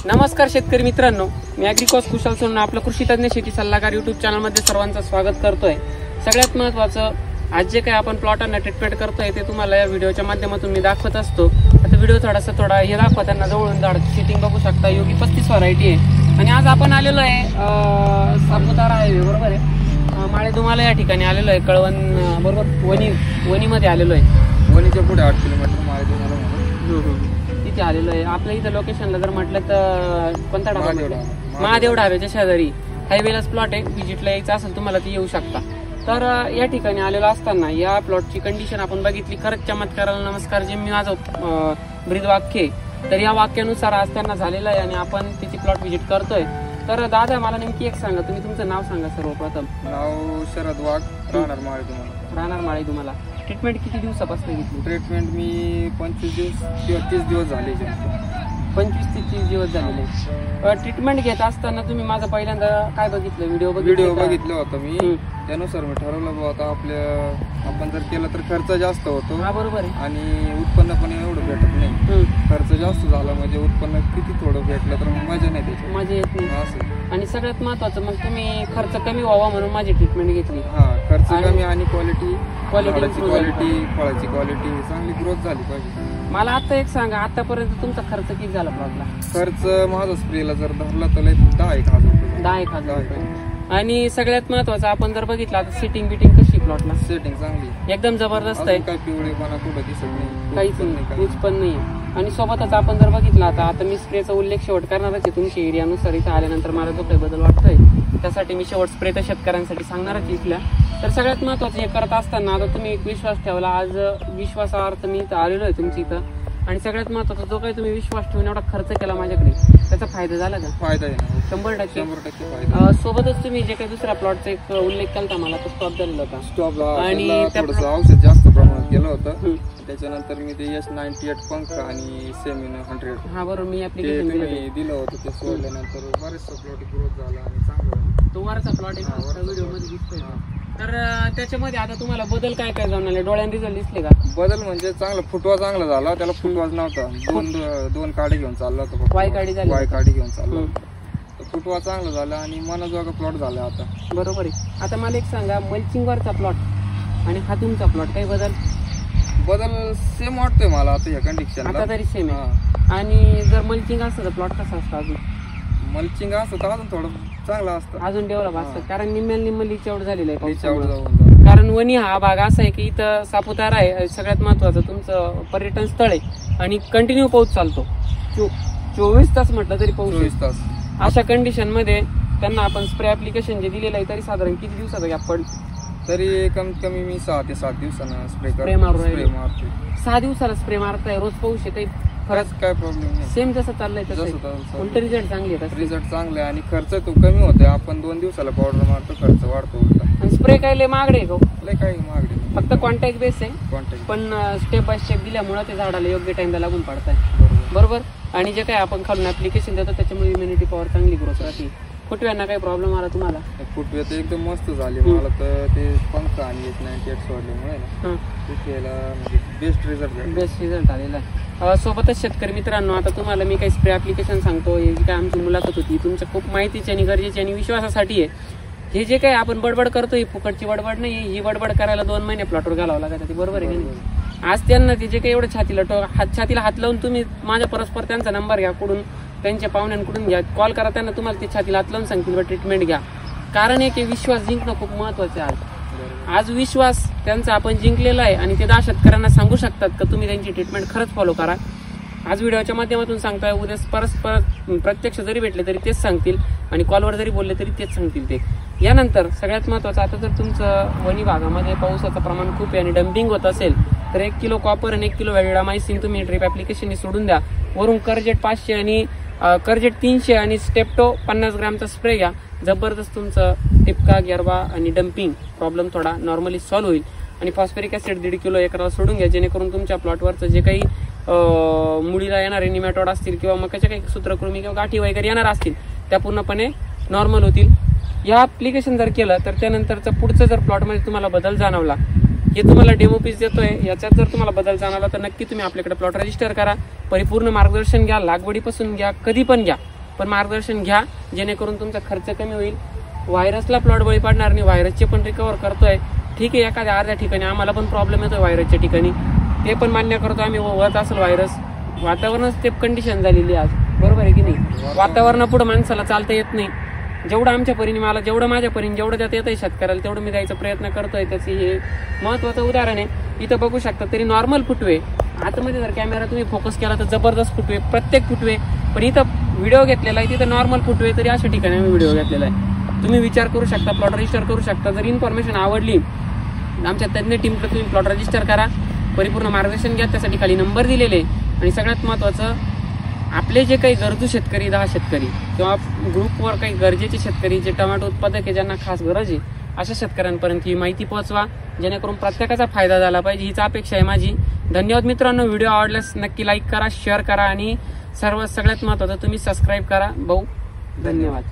नमस्कार शेतकरी मित्रांनो, मी ॲग्रिकॉस कुशल सोनून आपलं कृषी तज्ञ शेती सल्लागार युट्यूब चॅनलमध्ये सर्वांचं स्वागत करतोय। सगळ्यात महत्त्वाचं, आज जे काही आपण प्लॉटांना ट्रीटमेंट करतोय ते तुम्हाला या व्हिडिओच्या माध्यमातून मी दाखवत असतो। आता व्हिडिओ थोडा हे दाखवताना जवळून झाडाची सेटिंग बघू शकता। योगी 35 व्हरायटी आहे आणि आज आपण आलेलो आहे सापुतारा हायवे बरोबर आहे माळेदुमाला या ठिकाणी आलेलो आहे। कळवण बरोबर वणीमध्ये आलेलो आहे। वणीच्या पुढे 8 किलोमीटर माळेदुमाला तिथे आलेलो आहे। आपल्या इथं लोकेशनला जर म्हटलं तर कोणता ढाबा? महादेव ढाब्याच्या शेजारी हायवेलाच प्लॉट आहे। व्हिजिटला यायचं असेल तुम्हाला ती येऊ शकता। तर या ठिकाणी आलेलो असताना या प्लॉटची कंडिशन आपण बघितली। खरंच चमत्काराला नमस्कार जे मी माझं ब्रीद वाक्य आहे, तर या वाक्यानुसार आज त्यांना झालेलं आहे आणि आपण तिची प्लॉट व्हिजिट करतोय। तर दादा मला नेमकी एक सांगा, तुम्ही तुमचं नाव सांगा सर्वप्रथम। नाव शरद वाघ, राहणार माळेदुमाला। राहणार माळेदुमाला। ट्रीटमेंट किती दिवसापासून घेतली? ट्रीटमेंट मी 25 दिवस किंवा 30 दिवस झाले। 25 ते 30 दिवस झालेले। ट्रीटमेंट घेत असताना तुम्ही माझं पहिल्यांदा काय बघितलं? व्हिडिओ बघितलं होतं मी। त्यानुसार मी ठरवलं आता आपण जर केलं तर खर्च जास्त होतो। हा बरोबर आहे। आणि उत्पन्न पण एवढं भेटत नाही। खर्च जास्त झाला म्हणजे उत्पन्न किती थोडं भेटलं तर मजा नाही, त्याची मजा येत नाही असं। आणि सगळ्यात महत्वाचं मग तुम्ही खर्च कमी व्हावा म्हणून माझी ट्रीटमेंट घेतली। हा, खर्च कमी आणि क्वालिटी फळाची क्वालिटी चांगली ग्रोथ झाली पाहिजे। मला आता एक सांगा, आतापर्यंत तुमचा खर्च किती झाला प्लॉटला? खर्च माझा स्प्रेला जर धरला तर 10,000 रुपये। 10,000 रुपये। आणि सगळ्यात महत्वाचं आपण जर बघितलं आता सेटिंग बिटिंग कशी प्लॉटला? सेटिंग चांगली एकदम जबरदस्त आहे। काही पिवळेपणा कुठं दिसत नाही, काहीच नाही, कुछ पण नाही। आणि सोबतच आपण जर बघितलं आता मी स्प्रेचा उल्लेख शेवट करणारच आहे। तुमच्या एरियानुसार इथं आल्यानंतर मला जो काही बदल वाटतोय त्यासाठी मी शेवट स्प्रे तर शेतकऱ्यांसाठी सांगणारच इथल्या। तर सगळ्यात महत्वाचं हे करत असताना आता तुम्ही एक विश्वास ठेवला। आज विश्वासार्थ मी इथं आलेलो आहे तुमच्या इथं। आणि सगळ्यात महत्वाचं, जो काही तुम्ही विश्वास ठेवून एवढा खर्च केला माझ्याकडे, त्याचा फायदा झाला का? फायदा आहे 100% फायदा। सोबतच तुम्ही जे काही दुसऱ्या प्लॉटचा एक उल्लेख केला मला तो स्टॉप झालेला होता। स्टॉपला आणि औषध जास्त प्रमाणात केलं होतं। त्याच्यानंतर मी ते S98 पंख आणि सेमिन 100 हा बरोबर मी ऍप्लिकेशन दिलं होतं। ते सोडल्यानंतर बरेचसा प्लॉट ग्रोथ झाला आणि चांगला तो वरचा प्लॉट आहे व्हिडिओ मध्ये दिसतोय। तर त्याच्यामध्ये आता तुम्हाला बदल काय काय जाणवले? डोळ्याने रिझल्ट दिसले का? बदल म्हणजे चांगला फुटवा चांगला झाला। त्याला फुटवाच नव्हता। दोन काडी घेऊन चालला होता। वाय काडी घेऊन चालला। फुटवा चांगला झाला आणि मनाजोगा प्लॉट झाला आता। बरोबर आहे। आता मला एक सांगा, मल्चिंग वरचा प्लॉट आणि हा तुमचा प्लॉट काही बदल सेम वाटतोय मला आता या कंडिशन आता तरी सेम आहे। आणि जर मल्चिंग असतं तर प्लॉट कसा असतो? अजून मल्चिंग असतं तर अजून थोडं चांगला असतं, अजून डेव्हलप असतं। कारण निम्म्या लीचआउट झालेलं आहे। कारण वणी हा भाग असा आहे की इथं सापुतारा आहे, सगळ्यात महत्वाचं तुमचं पर्यटन स्थळ आहे आणि कंटिन्यू पाऊस चालतो। 24 तास म्हटलं तरी पाऊस 24 तास। अशा कंडिशन मध्ये त्यांना आपण स्प्रे ऍप्लिकेशन जे दिलेलं आहे तरी साधारण किती दिवसाचा गॅप पडतो? तरी कमीत कमी मी 6 ते 7 दिवसांना स्प्रे मारतोय। 6 दिवसाला स्प्रे मारताय, रोज पाऊस येते, खरंच काय प्रॉब्लेम नाही। सेम जसं चाललंय तसं उलट रिझल्ट चांगले आहेत। रिझल्ट चांगले आणि खर्च तो कमी होतोय। आपण 2 दिवसाला पावडर मारतो, खर्च वाढतो उलटा। आणि स्प्रे काय लय महागडे आहे? लय काही महागडे, फक्त कॉन्टॅक्ट बेस आहे, पण स्टेप बाय स्टेप दिल्यामुळे ते झाडाला योग्य टाइमला लागून पडत आहे बरोबर। आणि जे काही आपण खालून ऍप्लिकेशन देतो त्याच्यामुळे इम्युनिटी पॉवर चांगली ग्रोथ राहते। फुटव्यांना काही प्रॉब्लेम आला तुम्हाला? फुटवे तर एकदम मस्त झाले मला तर। ते पंख आणि S98 सोडल्यामुळे ना बेस्ट रिझल्ट आलेला आहे। सोबतच शेतकरी मित्रांनो, आता तुम्हाला मी काही स्प्रे ऍप्लिकेशन सांगतो। ही काय आमची मुलाखत होती तुमच्या खूप माहितीची आणि गरजेची आणि विश्वासासाठी आहे। हे जे काही आपण बडबड करतो ही फुकटची बडबड नाही। ही बडबड करायला 2 महिने प्लॉटवर घालावं लागत ती, बरोबर आहे की नाही? आज त्यांना ते जे काही एवढं छातीला हात लावून तुम्ही माझ्या परस्पर त्यांचा नंबर घ्या, कुठून त्यांच्या पाहुण्यांकडून घ्या, कॉल करा त्यांना, तुम्हाला ते छातीला हात लावून सांगतील ट्रीटमेंट घ्या। कारण एक विश्वास जिंकणं खूप महत्वाचं आहे। आज विश्वास त्यांचा आपण जिंकलेला आहे आणि ते 10 शेतकऱ्यांना सांगू शकतात का तुम्ही त्यांची ट्रीटमेंट खरंच फॉलो करा। आज व्हिडिओच्या माध्यमातून सांगताय, उद्या परस्पर प्रत्यक्ष जरी भेटले तरी तेच सांगतील आणि कॉलवर जरी बोलले तरी तेच सांगतील ते। यानंतर सगळ्यात महत्वाचं, आता जर तुमचं वणी भागामध्ये पावसाचं प्रमाण खूप आहे आणि डम्पिंग होत असेल तर 1 किलो कॉपर आणि 1 किलो व्हॅलिडामायसिन तुम्ही ड्रिप ऍप्लिकेशन सोडून द्या। वरून करजेट 500 आणि करजेट 300 आणि स्टेप्टो 50 ग्रॅमचा स्प्रे घ्या। जबरदस्त तुमचं टिपका, गिरवा आणि डम्पिंग प्रॉब्लेम थोडा नॉर्मली सॉल्व्ह होईल। आणि फॉस्फरिक ऍसिड 1.5 किलो एकराला सोडून घ्या, जेणेकरून तुमच्या प्लॉटवरचं जे काही मुळीला येणारे निमॅटोड असतील किंवा मकाच्या काही सूत्रकृमी किंवा गाठी वगैरे येणार असतील त्या पूर्णपणे नॉर्मल होतील। या ऍप्लिकेशन जर केलं तर त्यानंतरचं पुढचं जर प्लॉटमध्ये तुम्हाला बदल जाणवला हे तुम्हाला डेमो पीस देतोय. याच्यात जर तुम्हाला बदल जाणवला तर नक्की तुम्ही आपल्याकडे प्लॉट रजिस्टर करा. परिपूर्ण मार्गदर्शन घ्या, लागवडीपासून घ्या, कधी पण घ्या, पण मार्गदर्शन घ्या जेणेकरून तुमचा खर्च कमी होईल. व्हायरसला प्लॉट बळी पडणार नाही. व्हायरसचे पण रिकव्हर करतोय. ठीक आहे, एखाद्या अर्ध्या ठिकाणी आम्हाला पण प्रॉब्लेम येतोय व्हायरसच्या ठिकाणी, ते पण मान्य करतो आम्ही. होत असेल व्हायरस, वातावरणच ते कंडिशन झालेली आज, बरोबर आहे की नाही. वातावरणापुढे माणसाला चालता येत नाही. जेवढं आमच्या परीने मला, जेवढं माझ्या परीने, जेवढं त्यात येतंय शेतकऱ्याला तेवढं मी द्यायचा प्रयत्न करतोय. त्याचे हे महत्वाचं उदाहरण आहे. इथं बघू शकता तरी नॉर्मल फुटवे, आतमध्ये जर कॅमेरा तुम्ही फोकस केला तर जबरदस्त फुटवे, प्रत्येक फुटवे. पण इथं व्हिडिओ घेतलेला आहे, तिथं नॉर्मल फुटवे, तरी अशा ठिकाणी आम्ही व्हिडिओ घेतलेला आहे. तुम्ही विचार करू शकता, प्लॉट रजिस्टर करू शकता. जर इन्फॉर्मेशन आवडली आमच्या तज्ञ टीमकडे तुम्ही प्लॉट रजिस्टर करा, परिपूर्ण मार्गदर्शन घ्या. त्यासाठी खाली नंबर दिलेले. आणि सगळ्यात महत्वाचं, आपले जे काही गरजू शेतकरी, 10 शेतकरी किंवा ग्रुपवर काही गरजेचे शेतकरी, जे टोमॅटो उत्पादक आहे, ज्यांना खास गरज आहे, अशा शेतकऱ्यांपर्यंत ही माहिती पोहोचवा जेणेकरून प्रत्येकाचा फायदा झाला पाहिजे, हीच अपेक्षा आहे माझी. धन्यवाद मित्रांनो. व्हिडिओ आवडल्यास नक्की लाईक करा, शेअर करा आणि सगळ्यात महत्वाचं तुम्ही सबस्क्राईब करा. भाऊ धन्यवाद.